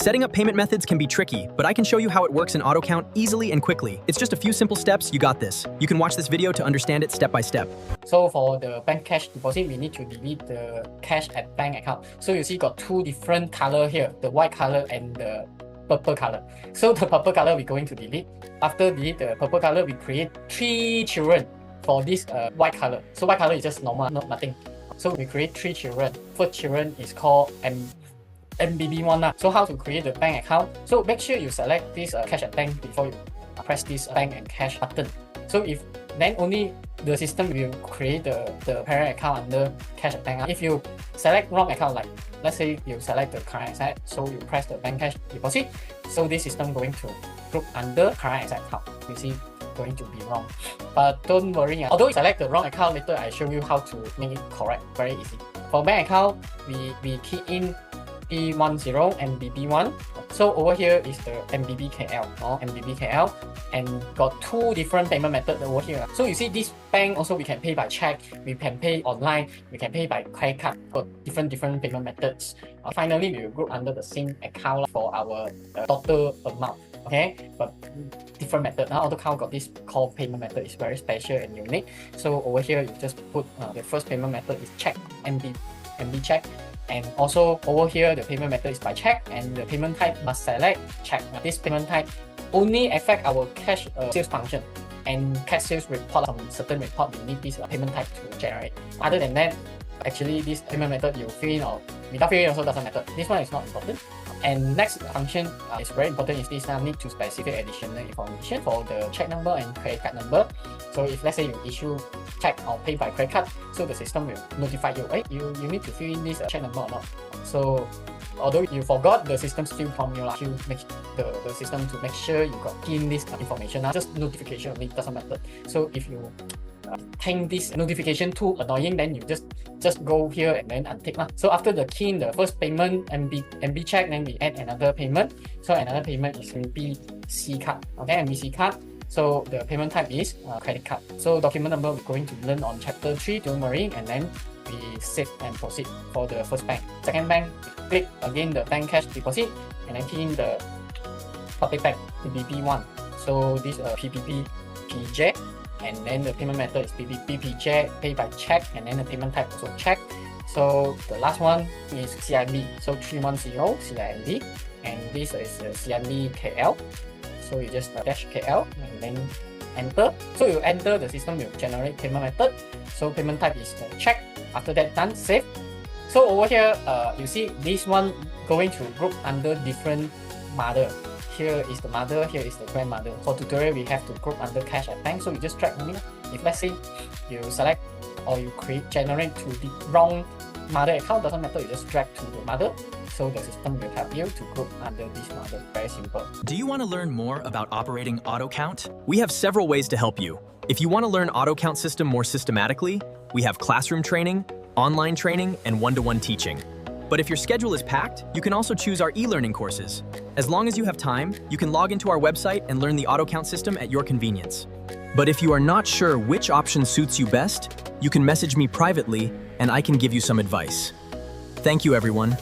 Setting up payment methods can be tricky, but I can show you how it works in AutoCount easily and quickly. It's just a few simple steps, you got this. You can watch this video to understand it step by step. So for the bank cash deposit, we need to delete the cash at bank account. So you see got two different color here, the white color and the purple color. So the purple color we're going to delete. After delete the purple color, we create 3 children for this white color. So white color is just normal, nothing. So we create 3 children. First children is called MBB one. So how to create the bank account? So make sure you select this cash at bank before you press this bank and cash button. So if then only the system will create the parent account under cash at bank. If you select wrong account, like let's say you select the current asset, so you press the bank cash deposit, so this system going to group under current asset account. You see, going to be wrong, but don't worry. Although you select the wrong account, later I show you how to make it correct. Very easy. For bank account, we key in B10 and BB1. So over here is the MBBKL or MBBKL, and got 2 different payment methods over here. So you see this bank also we can pay by check, we can pay online, we can pay by credit card. Got different payment methods. Finally, we will group under the same account for our total amount. Okay, but different method. Now AutoCount got this called payment method. Is very special and unique. So over here you just put the first payment method is check, MB check. And also over here the payment method is by check, and the payment type must select check. This payment type only affect our cash sales function, and cash sales report, some certain report we need this payment type to generate. Other than that, actually this payment method you fill in or without filling also doesn't matter. This one is not important. And next function is very important, is this need to specify additional information for the check number and credit card number. So if let's say you issue check or pay by credit card, so the system will notify you, hey, you need to fill in this check number or not. So although you forgot, the system still prompt you, to make the system to make sure you got in this information. Just notification only, doesn't matter. So if you think this notification too annoying, then you just go here and then untick. So after the key in the first payment MB check, then we add another payment. So another payment is MBC card. Okay, MBC card. So the payment type is credit card. So document number we're going to learn on chapter 3, don't worry, and then we save and proceed for the first bank. Second bank, click again the bank cash deposit and then key in the public bank, the BB1. So this PPP PJ. And then the payment method is BPJ, pay by check, and then the payment type also check. So the last one is CIMB, so 310 CIMB, and this is CIMB KL. So you just dash KL and then enter. So you enter, the system will generate payment method. So payment type is check. After that, done, save. So over here, you see this one going to group under different mother. Here is the mother, here is the grandmother. For tutorial, we have to group under cash at bank, so you just drag only. If let's say you select or you generate to the wrong mother account, doesn't matter, you just drag to the mother. So the system will help you to group under this mother. Very simple. Do you want to learn more about operating AutoCount? We have several ways to help you. If you want to learn AutoCount system more systematically, we have classroom training, online training, and one-to-one teaching. But if your schedule is packed, you can also choose our e-learning courses. As long as you have time, you can log into our website and learn the AutoCount system at your convenience. But if you are not sure which option suits you best, you can message me privately and I can give you some advice. Thank you, everyone.